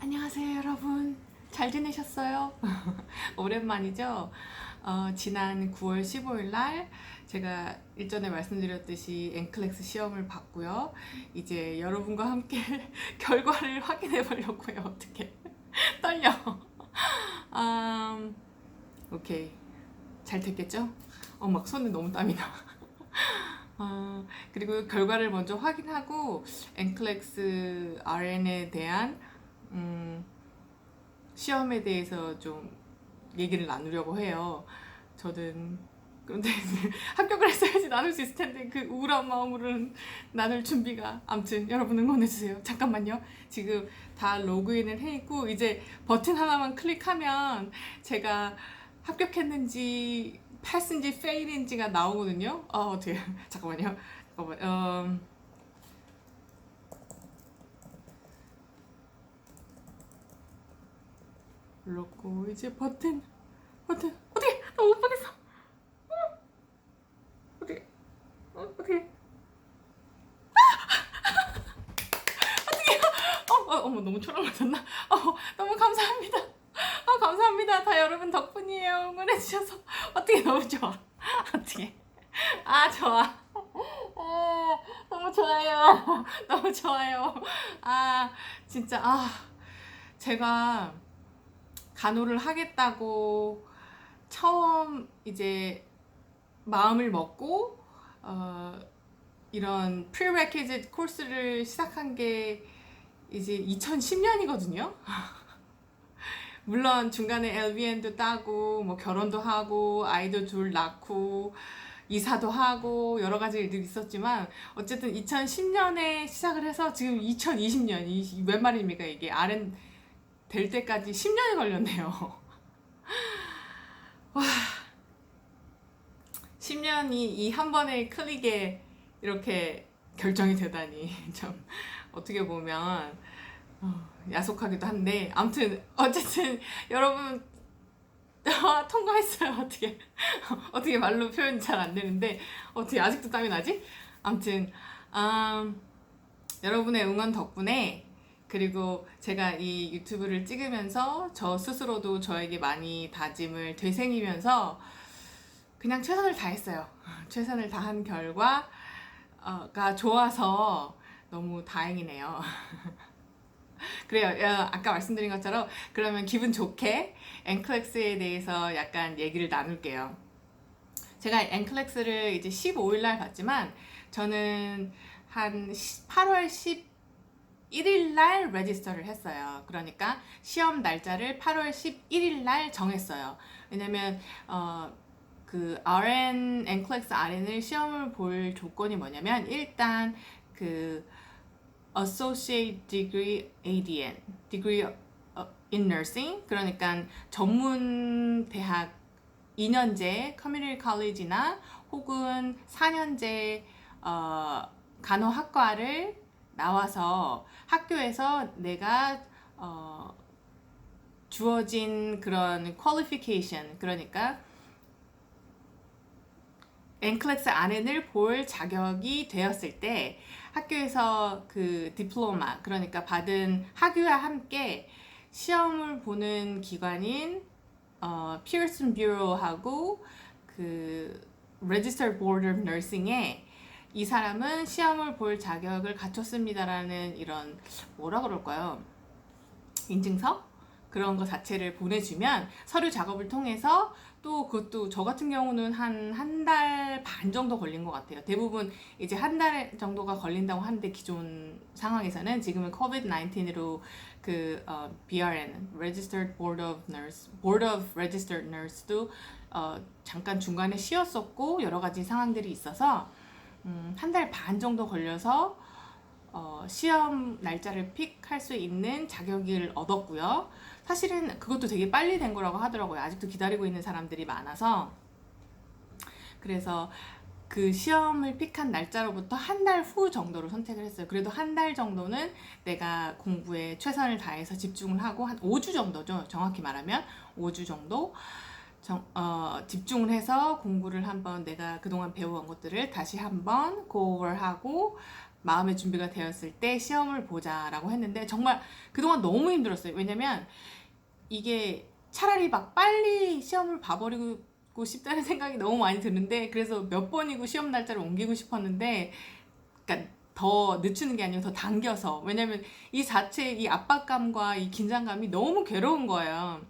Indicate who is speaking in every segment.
Speaker 1: 안녕하세요, 여러분. 잘 지내셨어요? 오랜만이죠? 지난 9월 15일 날 제가 일전에 말씀드렸듯이 엔클렉스 시험을 봤고요. 이제 여러분과 함께 결과를 확인해 보려고요. 어떻게 떨려? 오케이. 잘 됐겠죠? 막 손에 너무 땀이 나. 그리고 결과를 먼저 확인하고 엔클렉스 RN에 대한 시험에 대해서 좀 얘기를 나누려고 해요. 저는 그런데 합격을 했어야지 나눌 수 있을 텐데 그 우울한 마음으로는 나눌 준비가 아무튼 여러분 응원해주세요. 잠깐만요. 지금 다 로그인을 해 있고 이제 버튼 하나만 클릭하면 제가 합격했는지 패스인지 페일인지가 나오거든요. 어떻게 잠깐만요. 눌렀고 이제 버튼 어떻게 나 못 보겠어. 어떻게 어떻게 어머 너무 초라해졌나? 너무 감사합니다. 감사합니다. 다 여러분 덕분이에요. 응원해주셔서 어떻게 너무 좋아. 어떻게 좋아. 너무 좋아요. 너무 좋아요. 진짜 제가 간호를 하겠다고 처음 이제 마음을 먹고 이런 prerequisite 코스를 시작한 게 이제 2010년이거든요. 물론 중간에 LVN도 따고 뭐 결혼도 하고 아이도 둘 낳고 이사도 하고 여러 가지 일들이 있었지만 어쨌든 2010년에 시작을 해서 지금 2020년 웬 말입니까 이게 RN 될 때까지 10년이 걸렸네요. 와, 10년이 이 한 번의 클릭에 이렇게 결정이 되다니 참 어떻게 보면 야속하기도 한데 아무튼 어쨌든 여러분 통과했어요. 어떻게 말로 표현이 잘 안 되는데 어떻게 아직도 땀이 나지? 아무튼 여러분의 응원 덕분에 그리고 제가 이 유튜브를 찍으면서 저 스스로도 저에게 많이 다짐을 되새기면서 그냥 최선을 다했어요. 최선을 다한 결과가 좋아서 너무 다행이네요. 그래요. 아까 말씀드린 것처럼 그러면 기분 좋게 엔클렉스에 대해서 약간 얘기를 나눌게요. 제가 엔클렉스를 이제 15일 날 봤지만 저는 한 8월 11일 날 레지스터를 했어요. 그러니까 시험 날짜를 8월 11일 날 정했어요. 왜냐면 그 RN, 엔클렉스 RN을 시험을 볼 조건이 뭐냐면 일단 그 Associate Degree ADN, Degree in Nursing, 그러니까 전문 대학 2년제 커뮤니티 컬리지나 혹은 4년제 간호학과를 나와서 학교에서 내가 주어진 그런 qualification, 그러니까 엔클렉스 RN을 볼 자격이 되었을 때 학교에서 그 디플로마, 그러니까 받은 학위와 함께 시험을 보는 기관인 피어슨 뷰로하고 그 Registered Board of Nursing에 이 사람은 시험을 볼 자격을 갖췄습니다라는 이런 뭐라 그럴까요? 인증서? 그런 거 자체를 보내주면 서류 작업을 통해서 또 그것도 저 같은 경우는 한 달 반 정도 걸린 것 같아요. 대부분 이제 한 달 정도가 걸린다고 하는데 기존 상황에서는 지금은 COVID-19으로 그 BRN, Registered Board of Nurse, Board of Registered Nurse도 잠깐 중간에 쉬었었고 여러 가지 상황들이 있어서 한 달 반 정도 걸려서 시험 날짜를 픽할 수 있는 자격을 얻었고요. 사실은 그것도 되게 빨리 된 거라고 하더라고요. 아직도 기다리고 있는 사람들이 많아서. 그래서 그 시험을 픽한 날짜로부터 한 달 후 정도로 선택을 했어요. 그래도 한 달 정도는 내가 공부에 최선을 다해서 집중을 하고 한 5주 정도죠. 정확히 말하면 5주 정도 집중을 해서 공부를 한번 내가 그동안 배워온 것들을 다시 한번 고어하고 마음의 준비가 되었을 때 시험을 보자라고 했는데 정말 그동안 너무 힘들었어요. 왜냐면 이게 차라리 막 빨리 시험을 봐버리고 싶다는 생각이 너무 많이 드는데 그래서 몇 번이고 시험 날짜를 옮기고 싶었는데 그러니까 더 늦추는 게 아니고 더 당겨서 왜냐면 이 자체 이 압박감과 이 긴장감이 너무 괴로운 거예요.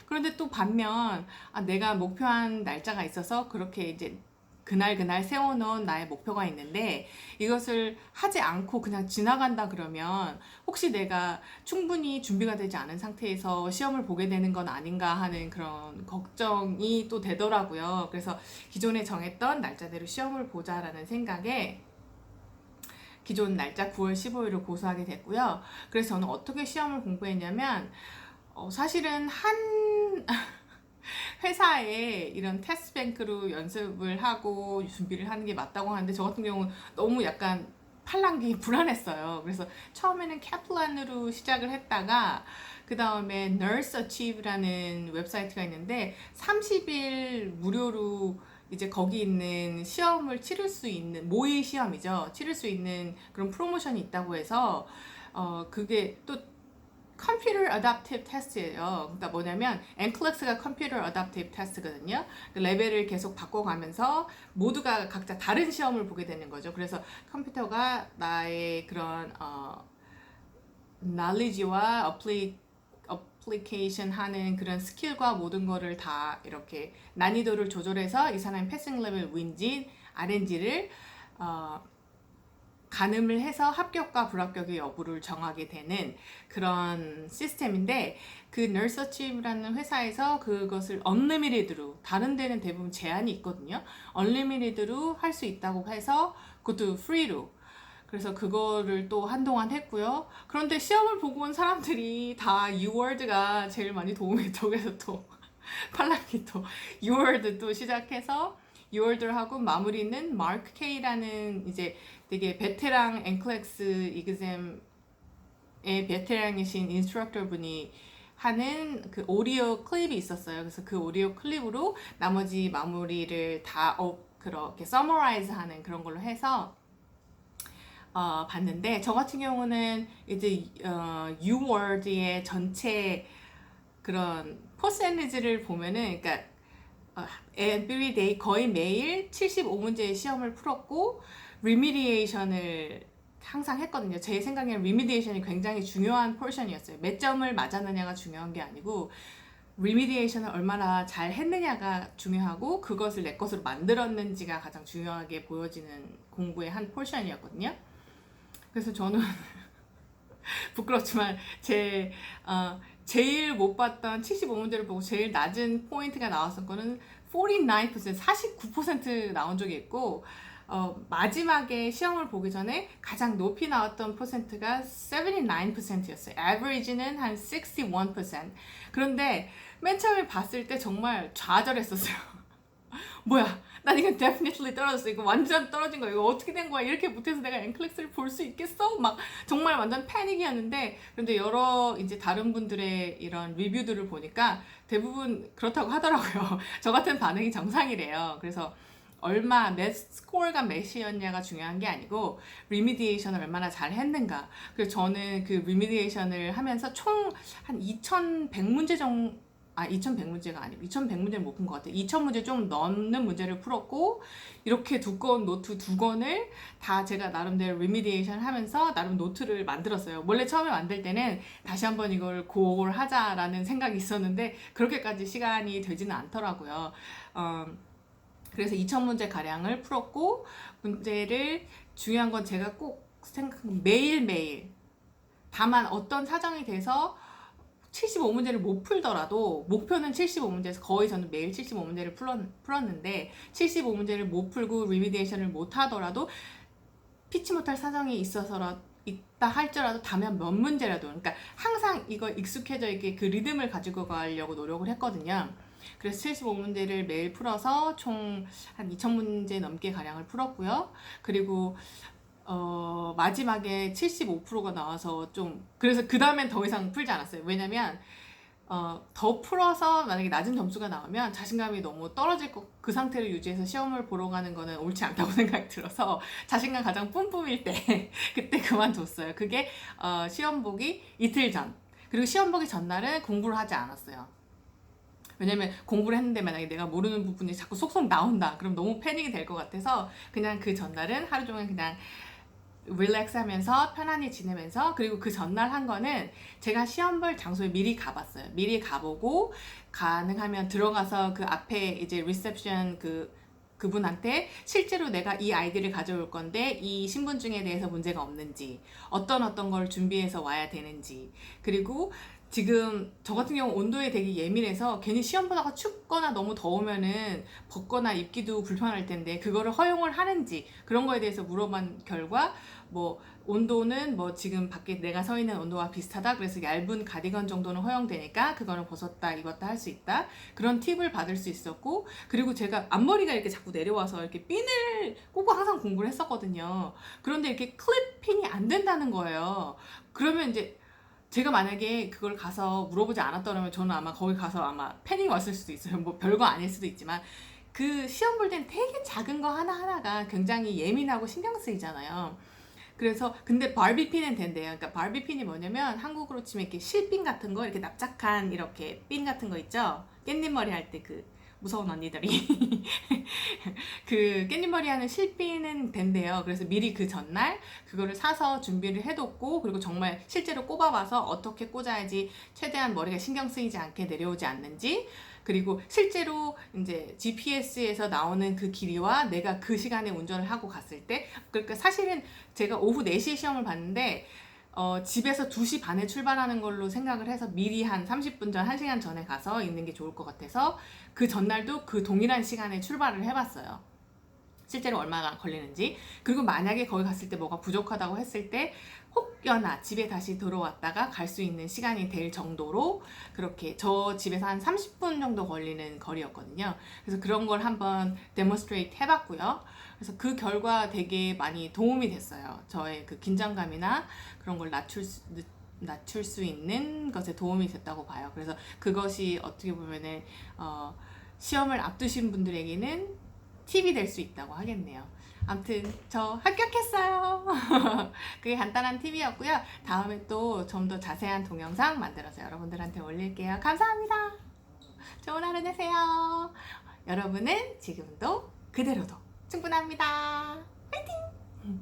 Speaker 1: 그런데 또 반면 내가 목표한 날짜가 있어서 그렇게 이제 그날 세워놓은 나의 목표가 있는데 이것을 하지 않고 그냥 지나간다 그러면 혹시 내가 충분히 준비가 되지 않은 상태에서 시험을 보게 되는 건 아닌가 하는 그런 걱정이 또 되더라고요. 그래서 기존에 정했던 날짜대로 시험을 보자라는 생각에 기존 날짜 9월 15일을 고수하게 됐고요. 그래서 저는 어떻게 시험을 공부했냐면 사실은 한 회사에 이런 테스트뱅크로 연습을 하고 준비를 하는 게 맞다고 하는데 저 같은 경우는 너무 약간 팔랑귀 불안했어요. 그래서 처음에는 캐플란으로 시작을 했다가 그 다음에 Nurse Achieve라는 웹사이트가 있는데 30일 무료로 이제 거기 있는 시험을 치를 수 있는 모의 시험이죠. 치를 수 있는 그런 프로모션이 있다고 해서 그게 또 컴퓨터 어댑티브 테스트예요. 그러니까 뭐냐면 NCLEX가 컴퓨터 어댑티브 테스트거든요. 레벨을 계속 바꿔가면서 모두가 각자 다른 시험을 보게 되는 거죠. 그래서 컴퓨터가 나의 그런 knowledge와 어플리케이션 하는 그런 스킬과 모든 거를 다 이렇게 난이도를 조절해서 이 사람이 패싱 레벨 윈지 RNG를 가늠을 해서 합격과 불합격의 여부를 정하게 되는 그런 시스템인데 그 Nurse Achieve라는 회사에서 그것을 언리미티드로 다른 데는 대부분 제한이 있거든요. 언리미티드로 할 수 있다고 해서 그것도 프리로 그래서 그거를 또 한동안 했고요. 그런데 시험을 보고 온 사람들이 다 유월드가 제일 많이 도움이 돼. 그래서 또 팔랑이 또 유월드 또 시작해서 유월드를 하고 마무리는 마크 K라는 이제 되게 베테랑 NCLEX 이그잼의 베테랑이신 인스트럭터 분이 하는 그 오디오 클립이 있었어요. 그래서 그 오디오 클립으로 나머지 마무리를 다 그렇게 서머라이즈 하는 그런 걸로 해서 봤는데 저 같은 경우는 이제 유월드의 전체 그런 퍼센티지를 보면은 그러니까 everyday 거의 매일 75문제의 시험을 풀었고 리미디에이션을 항상 했거든요. 제 생각에는 리미디에이션이 굉장히 중요한 포션이었어요. 몇 점을 맞았느냐가 중요한 게 아니고 리미디에이션을 얼마나 잘 했느냐가 중요하고 그것을 내 것으로 만들었는지가 가장 중요하게 보여지는 공부의 한 포션이었거든요. 그래서 저는 부끄럽지만 제일 못 봤던 75문제를 보고 제일 낮은 포인트가 나왔던 거는 49%, 49% 나온 적이 있고 마지막에 시험을 보기 전에 가장 높이 나왔던 퍼센트가 79%였어요. average는 한 61%. 그런데 맨 처음에 봤을 때 정말 좌절했었어요. 뭐야, 난 이건 definitely 떨어졌어. 이거 완전 떨어진 거야. 이거 어떻게 된 거야? 이렇게 못해서 내가 NCLEX를 볼 수 있겠어? 막 정말 완전 패닉이었는데, 그런데 여러 이제 다른 분들의 이런 리뷰들을 보니까 대부분 그렇다고 하더라고요. 저 같은 반응이 정상이래요. 그래서 몇 스코어가 몇이었냐가 중요한 게 아니고 리미디에이션을 얼마나 잘 했는가. 그래서 저는 그 리미디에이션을 하면서 총 한 2100문제 정도 2100문제가 아니고 2100문제를 못 푼 것 같아요. 2000문제 좀 넘는 문제를 풀었고 이렇게 두꺼운 노트 2권을 다 제가 나름대로 리미디에이션 하면서 나름 노트를 만들었어요. 원래 처음에 만들 때는 다시 한번 이걸 고를 하자라는 생각이 있었는데 그렇게까지 시간이 되지는 않더라고요. 그래서 2000문제 가량을 풀었고 문제를 중요한 건 제가 꼭 매일매일 다만 어떤 사정이 돼서 75문제를 못 풀더라도 목표는 75문제에서 거의 저는 매일 75문제를 풀었는데 75문제를 못 풀고 리미디에이션을 못 하더라도 피치 못할 사정이 있다 할지라도 다면 몇 문제라도 그러니까 항상 이거 익숙해져 있게 그 리듬을 가지고 가려고 노력을 했거든요. 그래서 75문제를 매일 풀어서 총 한 2000문제 넘게 가량을 풀었고요. 그리고 마지막에 75%가 나와서 그래서 그 다음엔 더 이상 풀지 않았어요. 왜냐면 더 풀어서 만약에 낮은 점수가 나오면 자신감이 너무 떨어질 그 상태를 유지해서 시험을 보러 가는 거는 옳지 않다고 생각이 들어서 자신감 가장 뿜뿜일 때 그때 그만뒀어요. 그게 시험 보기 이틀 전. 그리고 시험 보기 전날은 공부를 하지 않았어요. 왜냐면 공부를 했는데 만약에 내가 모르는 부분이 자꾸 속속 나온다. 그럼 너무 패닉이 될 것 같아서 그냥 그 전날은 하루 종일 그냥 릴렉스 하면서 편안히 지내면서, 그리고 그 전날 한 거는 제가 시험 볼 장소에 미리 가봤어요. 미리 가보고 가능하면 들어가서 그 앞에 이제 리셉션 그분한테 실제로 내가 이 아이디를 가져올 건데 이 신분증에 대해서 문제가 없는지, 어떤 걸 준비해서 와야 되는지, 그리고 지금 저 같은 경우 온도에 되게 예민해서 괜히 시험 보다가 춥거나 너무 더우면은 벗거나 입기도 불편할 텐데 그거를 허용을 하는지, 그런 거에 대해서 물어본 결과 뭐 온도는 뭐 지금 밖에 내가 서 있는 온도와 비슷하다, 그래서 얇은 가디건 정도는 허용되니까 그거는 벗었다 입었다 할 수 있다, 그런 팁을 받을 수 있었고, 그리고 제가 앞머리가 이렇게 자꾸 내려와서 이렇게 핀을 꽂고 항상 공부를 했었거든요. 그런데 이렇게 클립 핀이 안 된다는 거예요. 그러면 이제 제가 만약에 그걸 가서 물어보지 않았더라면 저는 아마 거기 가서 아마 패닉 왔을 수도 있어요. 뭐 별거 아닐 수도 있지만 그 시험 볼 땐 되게 작은 거 하나하나가 굉장히 예민하고 신경 쓰이잖아요. 그래서 근데 바비핀은 된대요. 그러니까 바비핀이 뭐냐면 한국으로 치면 이렇게 실핀 같은 거, 이렇게 납작한 이렇게 핀 같은 거 있죠. 깻잎머리 할 때 그 무서운 언니들이 그 깻잎머리 하는 실핀은 된대요. 그래서 미리 그 전날 그거를 사서 준비를 해뒀고, 그리고 정말 실제로 꼽아봐서 어떻게 꽂아야지 최대한 머리가 신경 쓰이지 않게 내려오지 않는지, 그리고 실제로 이제 GPS에서 나오는 그 길이와 내가 그 시간에 운전을 하고 갔을 때, 그러니까 사실은 제가 오후 4시에 시험을 봤는데 집에서 2시 반에 출발하는 걸로 생각을 해서 미리 한 30분 전, 1시간 전에 가서 있는 게 좋을 것 같아서 그 전날도 그 동일한 시간에 출발을 해봤어요. 실제로 얼마나 걸리는지. 그리고 만약에 거기 갔을 때 뭐가 부족하다고 했을 때 혹여나 집에 다시 들어왔다가 갈 수 있는 시간이 될 정도로, 그렇게 저 집에서 한 30분 정도 걸리는 거리였거든요. 그래서 그런 걸 한번 데모스트레이트 해봤고요. 그래서 그 결과 되게 많이 도움이 됐어요. 저의 그 긴장감이나 그런 걸 낮출 수 있는 것에 도움이 됐다고 봐요. 그래서 그것이 어떻게 보면은 시험을 앞두신 분들에게는 팁이 될 수 있다고 하겠네요. 아무튼 저 합격했어요. 그게 간단한 팁이었고요. 다음에 또 좀 더 자세한 동영상 만들어서 여러분들한테 올릴게요. 감사합니다. 좋은 하루 되세요. 여러분은 지금도 그대로도 충분합니다. 화이팅!